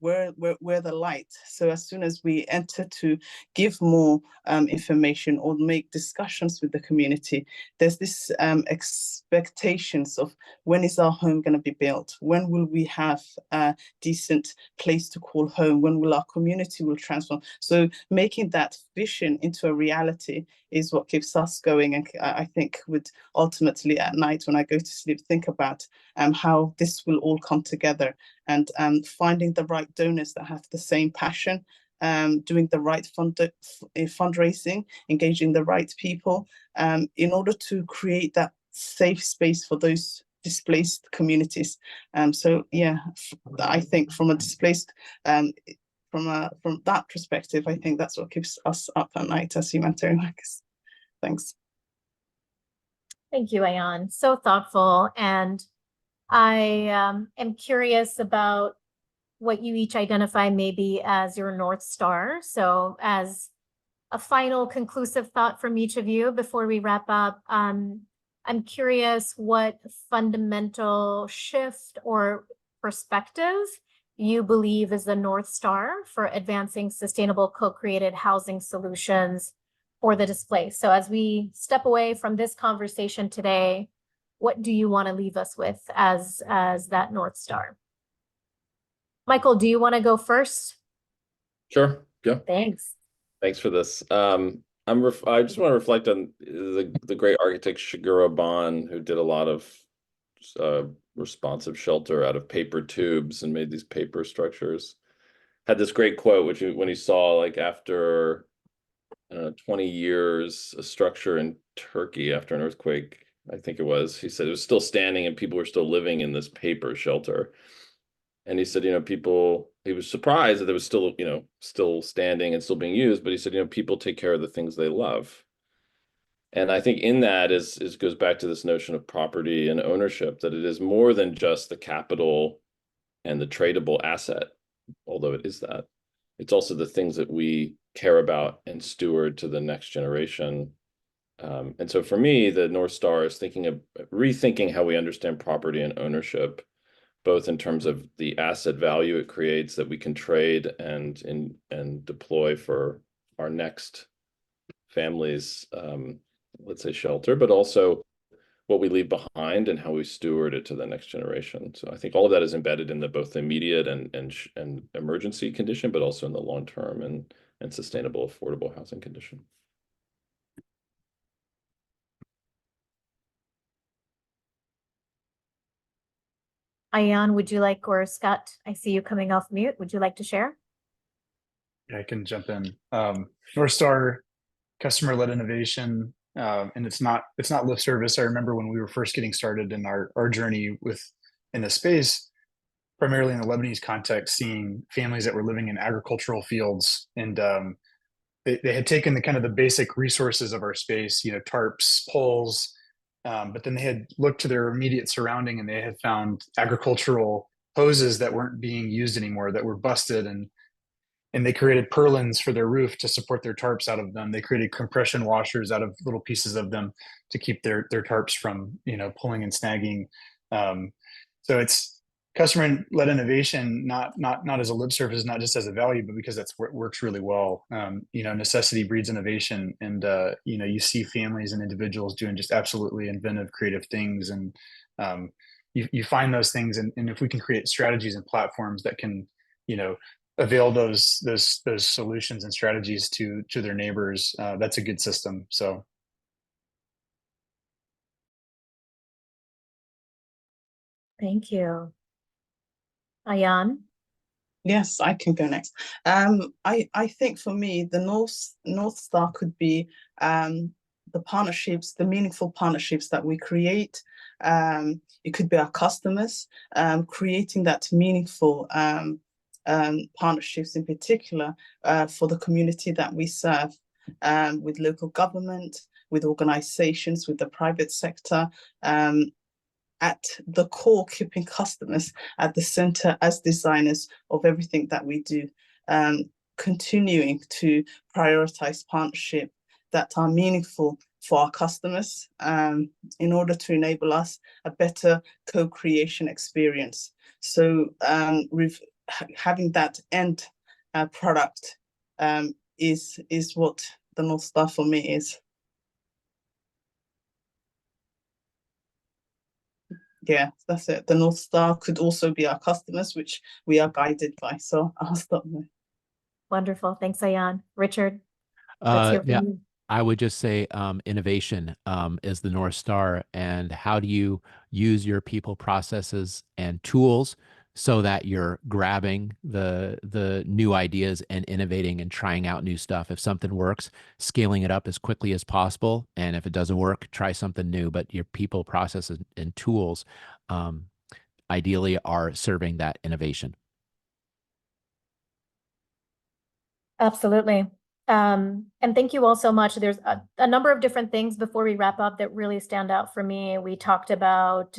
we're the light. So as soon as we enter to give more information or make discussions with the community, there's this expectations of, when is our home going to be built? When will we have a decent place to call home? When will our community will transform? So making that vision into a reality is what keeps us going. And I think would ultimately at night when I go to sleep, think about how this will all come together, and finding the right donors that have the same passion, doing the right fundraising, engaging the right people, in order to create that safe space for those displaced communities. So yeah, I think from a displaced, from that perspective, I think that's what keeps us up at night as humanitarian workers. Thanks. Thank you, Ayan. So thoughtful. And I am curious about what you each identify maybe as your North Star. So as a final conclusive thought from each of you before we wrap up, I'm curious what fundamental shift or perspective you believe is the North Star for advancing sustainable co-created housing solutions for the displaced. So as we step away from this conversation today, what do you want to leave us with as that North Star? Michael, do you want to go first? Sure. Yeah. Thanks. Thanks for this. I just want to reflect on the great architect Shigeru Ban, who did a lot of responsive shelter out of paper tubes and made these paper structures. Had this great quote, which when he saw, like, after 20 years, a structure in Turkey after an earthquake, I think it was, he said it was still standing and people were still living in this paper shelter. And he said, he was surprised that it was still, still standing and still being used, but he said, people take care of the things they love. And I think in that goes back to this notion of property and ownership, that it is more than just the capital and the tradable asset, although it is that. it's also the things that we care about and steward to the next generation. And so for me, the North Star is rethinking how we understand property and ownership, both in terms of the asset value it creates that we can trade and deploy for our next family's, let's say, shelter, but also what we leave behind and how we steward it to the next generation. So I think all of that is embedded in both the immediate and emergency condition, but also in the long term and sustainable, affordable housing condition. Ayan, would you like, or Scott, I see you coming off mute. Would you like to share? Yeah, I can jump in. North Star, customer-led innovation, and it's not lip service. I remember when we were first getting started in our journey in this space, primarily in the Lebanese context, seeing families that were living in agricultural fields, and they had taken the kind of the basic resources of our space, tarps, poles, but then they had looked to their immediate surrounding and they had found agricultural hoses that weren't being used anymore, that were busted, and they created purlins for their roof to support their tarps out of them. They created compression washers out of little pieces of them to keep their tarps from pulling and snagging. So it's customer-led innovation, not as a lip service, not just as a value, but because that's what works really well. Necessity breeds innovation, and you see families and individuals doing just absolutely inventive, creative things, and you find those things, and if we can create strategies and platforms that can avail those solutions and strategies to their neighbors, that's a good system. So Thank you. Ayan? Yes, I can go next. I think for me, the North Star could be the partnerships, the meaningful partnerships that we create. It could be our customers, creating that meaningful partnerships in particular for the community that we serve, with local government, with organizations, with the private sector, at the core, keeping customers at the center as designers of everything that we do, continuing to prioritize partnership that are meaningful for our customers, in order to enable us a better co-creation experience. So having that end product is what the North Star for me is. Yeah, that's it. The North Star could also be our customers, which we are guided by. So I'll stop there. Wonderful. Thanks, Ayan. Richard, let's hear from Yeah, you. I would just say innovation is the North Star, and how do you use your people, processes, and tools so that you're grabbing the new ideas and innovating and trying out new stuff. If something works, scaling it up as quickly as possible, and if it doesn't work, try something new. But your people, processes, and tools ideally are serving that innovation. Absolutely. And thank you all so much. There's a number of different things before we wrap up that really stand out for me. We talked about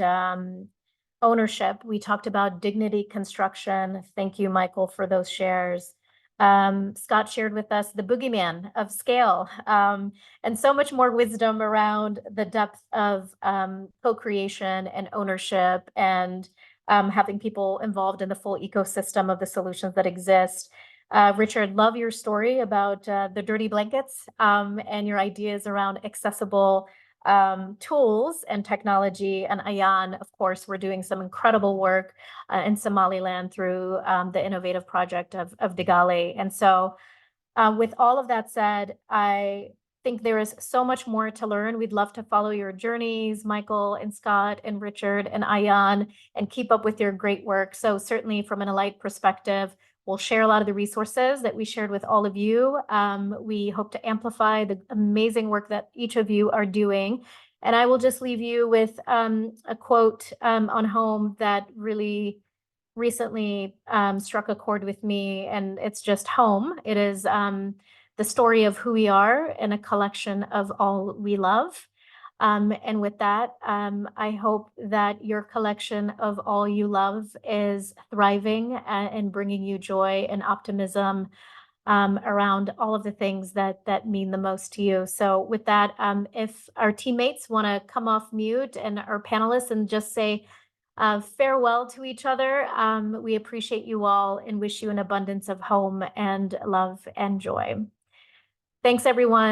ownership. We talked about dignity construction. Thank you, Michael, for those shares. Scott shared with us the boogeyman of scale, and so much more wisdom around the depth of co-creation and ownership, and having people involved in the full ecosystem of the solutions that exist. Richard, love your story about the dirty blankets and your ideas around accessible tools and technology. And Ayan, of course, we're doing some incredible work in Somaliland through the innovative project of Digale. And so with all of that said, I think there is so much more to learn. We'd love to follow your journeys, Michael and Scott and Richard and Ayan, and keep up with your great work. So certainly from an Alight perspective, we'll share a lot of the resources that we shared with all of you. We hope to amplify the amazing work that each of you are doing. And I will just leave you with a quote on home that really recently struck a chord with me, and it's just home. It is the story of who we are in a collection of all we love. And with that, I hope that your collection of all you love is thriving and bringing you joy and optimism around all of the things that mean the most to you. So with that, if our teammates want to come off mute and our panelists and just say farewell to each other, we appreciate you all and wish you an abundance of home and love and joy. Thanks, everyone.